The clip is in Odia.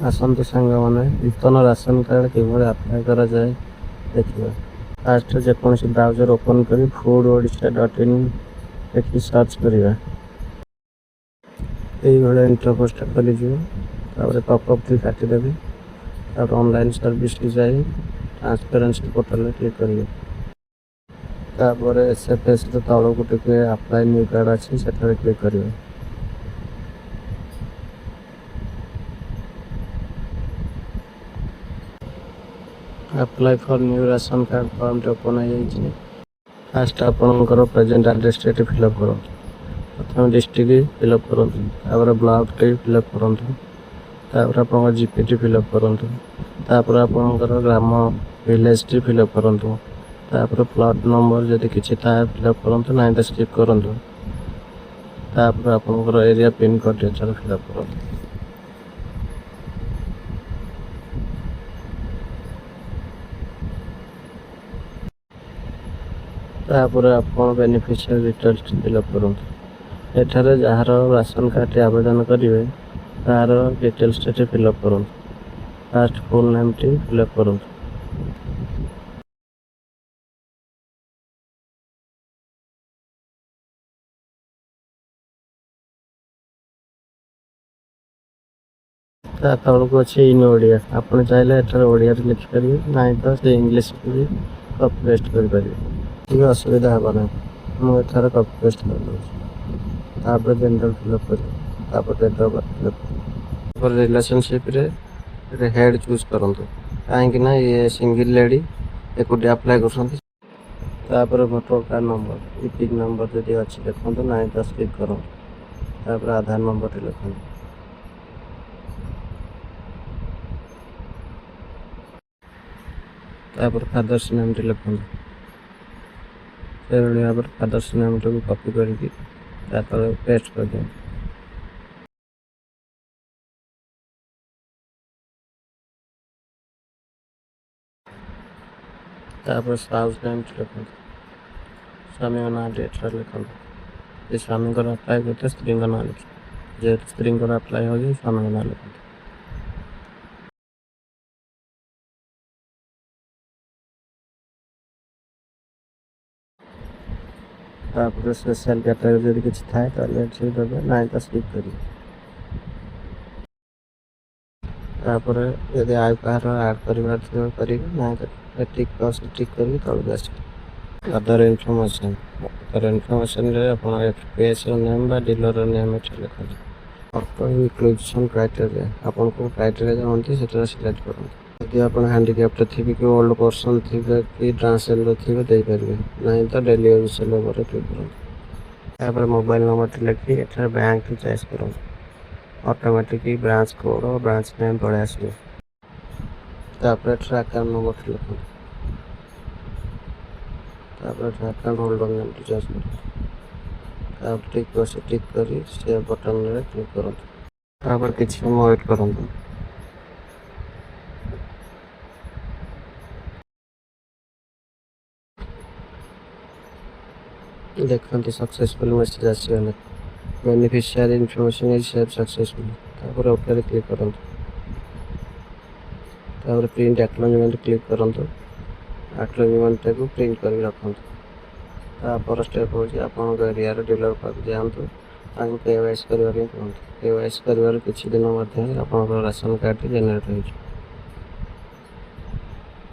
ଆସନ୍ତୁ ସାଙ୍ଗମାନେ ନୂତନ ରାସନ କାର୍ଡ଼ କିଭଳି ଆପ୍ଲାଏ କରାଯାଏ ଦେଖିବା। ଫାଷ୍ଟ ଯେକୌଣସି ବ୍ରାଉଜର ଓପନ୍ କରି foododisha.in ଲେଖି ସର୍ଚ୍ଚ କରିବା। এইଭଳିଆ ଇଣ୍ଟରଫେସ୍ଟା ଖୋଲିଯିବ। ତାପରେ ପପଅପ୍ଟି କାଟିଦେବେ। ତାପରେ ଅନଲାଇନ୍ ସର୍ଭିସକୁ ଯାଇ ଟ୍ରାନ୍ସପାରେନ୍ସି ପୋର୍ଟାଲରେ କ୍ଲିକ୍ କରିବେ। ତାପରେ SFSର ତଳକୁ ଟିକେ ଆପ୍ଲାଏ ନ୍ୟୁ କାର୍ଡ଼ ଅଛି ସେଠାରେ କ୍ଲିକ୍ କରିବେ। Apply for new ration card ଫର୍ମଟି ଓପନ୍ ହୋଇଯାଇଛି। ଫାଷ୍ଟ ଆପଣଙ୍କର ପ୍ରେଜେଣ୍ଟ ଆଡ୍ରେସଟି ଏଠି ଫିଲ୍ଅପ୍ କରନ୍ତୁ। ପ୍ରଥମେ ଡିଷ୍ଟ୍ରିକ୍ଟ ଫିଲ୍ଅପ୍ କରନ୍ତୁ, ତାପରେ ବ୍ଲକଟି ଫିଲ୍ଅପ୍ କରନ୍ତୁ, ତାପରେ ଆପଣଙ୍କ ଜିପିଟି ଫିଲ୍ଅପ୍ କରନ୍ତୁ, ତାପରେ ଆପଣଙ୍କର ଗ୍ରାମ ଭିଲେଜଟି ଫିଲ୍ଅପ୍ କରନ୍ତୁ, ତାପରେ ପ୍ଲଟ୍ ନମ୍ବର ଯଦି କିଛି ଥାଏ ଫିଲ୍ଅପ୍ କରନ୍ତୁ, ନାହିଁ ତ ସ୍କିପ୍ କରନ୍ତୁ। ତାପରେ ଆପଣଙ୍କର ଏରିଆ ପିନ୍‌କୋଡ଼୍ ଏଠାରେ ଫିଲ୍ଅପ୍ କରନ୍ତୁ। ତାପରେ ଆପଣ ବେନିଫିସିଆରୀ ଡିଟେଲ୍ସଟି ଫିଲ୍ଅପ୍ କରନ୍ତୁ। ଏଠାରେ ଯାହାର ରାସନ କାର୍ଡ଼ଟି ଆବେଦନ କରିବେ ତାହାର ଡିଟେଲ୍ସଟି ଏଠି ଫିଲ୍ଅପ୍ କରନ୍ତୁ। ଫାଷ୍ଟ ଫୁଲ୍ ନେମ୍‌ଟି ଫିଲ୍ଅପ୍ କରନ୍ତୁ। ତା ତଳକୁ ଅଛି ଇନ୍ ଓଡ଼ିଆ। ଆପଣ ଚାହିଁଲେ ଏଠାରେ ଓଡ଼ିଆରେ ଲେଖିପାରିବେ, ନାହିଁ ତ ସେ ଇଂଲିଶକୁ ବି କପି ପେଷ୍ଟ କରିପାରିବେ। କିଛି ଅସୁବିଧା ହେବ ନାହିଁ। ମୁଁ ଏଠାରେ କପି ପେଷ୍ଟ କରିଦେଉଛି। ତାପରେ ଜେଣ୍ଡର ଫିଲ୍ଅପ୍ କରିବେ, ତାପରେ ଡେଟ୍ ଅଫ୍ ବାର୍ଥ ଫିଲ୍ଅପ୍ କରିବେ। ତାପରେ ରିଲେସନସିପ୍‌ରେ ହେଡ୍ ଚୁଜ୍ କରନ୍ତୁ, କାହିଁକି ନା ଇଏ ସିଙ୍ଗଲ ଲେଡି ଏକୁଟିଆ ଆପ୍ଲାଏ କରୁଛନ୍ତି। ତାପରେ ଭୋଟର କାର୍ଡ଼ ନମ୍ବର, ଇପିକ୍ ନମ୍ବର ଯଦି ଅଛି ଲେଖନ୍ତୁ, ନାହିଁ ତ ସ୍କିପ୍ କରନ୍ତୁ। ତାପରେ ଆଧାର ନମ୍ବରଟି ଲେଖନ୍ତୁ। ତାପରେ ଫାଦର୍ସ ନେମ୍‌ଟି ଲେଖନ୍ତୁ। ସେଭଳି ଭାବରେ ଫାଦର୍ସ ନେମ୍‌ଟିକୁ କପି କରିକି ତା ତଳେ ପେଷ୍ଟ କରିଦିଅନ୍ତୁ। ତାପରେ ସ୍ପାଉସ୍ ନେମ୍‌ଟି ଲେଖନ୍ତୁ। ସ୍ୱାମୀଙ୍କ ନାଁଟି ଏଠାରେ ଲେଖନ୍ତୁ। ଯେ ସ୍ୱାମୀଙ୍କର ଆପ୍ଲାଏ କରିଥିବେ ସ୍ତ୍ରୀଙ୍କ ନାଁ ଲେଖିବେ। ଯେହେତୁ ସ୍ତ୍ରୀଙ୍କର ଆପ୍ଲାଏ ହେଉଛି ସ୍ୱାମୀଙ୍କ ନାଁ ଲେଖନ୍ତୁ। ତାପରେ ସ୍ପେଶାଲ କ୍ୟାଟାଗୋରୀ ଯଦି କିଛି ଥାଏ ତାହେଲେ ଏଠି ଦେବେ, ନାହିଁ ତ ସ୍କିପ୍ କରିବେ। ତାପରେ ଯଦି ଆଉ କାହାର ଆଡ଼୍ କରିବାର ଥିବ କରିବେ, ନାହିଁ ତ ଟିକ୍ ବକ୍ସ ଟିକ୍ କରିକି ତଳକୁ ଆସିବେ। ଅଦର ଇନଫର୍ମେସନରେ ଆପଣ ଏଫ୍ପିଏସ୍‌ର ନେମ୍ ବା ଡିଲରର ନେମ୍ ଏଠି ଲେଖନ୍ତୁ। ଅଟୋ ଇନକ୍ଲୁଜନ୍ କ୍ରାଇଟେରିଆ, ଆପଣ କେଉଁ କ୍ରାଇଟେରିଆ ଚାହୁଁଛନ୍ତି ସେଠାରେ ସିଲେକ୍ଟ କରନ୍ତୁ। ଯଦି ଆପଣ ହ୍ୟାଣ୍ଡିକ୍ୟାପ୍ଟ ଥିବେ କି ଓଲ୍ଡ ପର୍ସନ୍ ଥିବେ କି ଟ୍ରାନ୍ସଜେଣ୍ଡର ଥିବେ ଦେଇପାରିବେ, ନାହିଁ ତ ଡେଲି ୟୁଜ୍ ଉପରେ କ୍ଲିକ୍ କରନ୍ତୁ। ତାପରେ ମୋବାଇଲ ନମ୍ବରଟି ଲେଖି ଏଠାରେ ବ୍ୟାଙ୍କଟି ଚଏସ୍ କରନ୍ତୁ। ଅଟୋମେଟିକ୍ ବ୍ରାଞ୍ଚ କୋଡ଼୍ ଓ ବ୍ରାଞ୍ଚ ନେମ୍ ପଳେଇ ଆସିବ। ତାପରେ ଏଠାରେ ଆକାଉଣ୍ଟ ନମ୍ବରଟି ଲେଖନ୍ତୁ। ତାପରେ ଏଠାରେ ଆକାଉଣ୍ଟ ହୋଲ୍ଡର ନେମ୍‌ଟି ଚଏସ୍ କରନ୍ତୁ। ତାପରେ ଟିକ୍ ବକ୍ସ ଟିକ୍ କରି ସେଭ୍ ବଟନରେ କ୍ଲିକ୍ କରନ୍ତୁ। ତାପରେ କିଛି ସମୟ ୱେଟ୍ କରନ୍ତୁ। ଦେଖନ୍ତୁ ସକ୍ସେସଫୁଲ୍ ମେସେଜ୍ ଆସିଗଲା। Beneficiary information is save successfully. ତାପରେ ଓକେରେ କ୍ଲିକ୍ କରନ୍ତୁ। ତାପରେ ପ୍ରିଣ୍ଟ ଆକ୍ନୋଲେଜମେଣ୍ଟ କ୍ଲିକ୍ କରନ୍ତୁ। ଆକ୍ନୋଲେଜମେଣ୍ଟଟାକୁ ପ୍ରିଣ୍ଟ କରି ରଖନ୍ତୁ। ତାପର ଷ୍ଟେପ୍ ହେଉଛି ଆପଣଙ୍କ ଏରିଆର ଡିଲର ପାଖକୁ ଯାଆନ୍ତୁ, ତାଙ୍କୁ KYC କରିବା ପାଇଁ କୁହନ୍ତୁ। KYC କରିବାର କିଛି ଦିନ ମଧ୍ୟରେ ଆପଣଙ୍କର ରାସନ କାର୍ଡ଼ଟି ଜେନେରେଟ୍ ହୋଇଯିବ।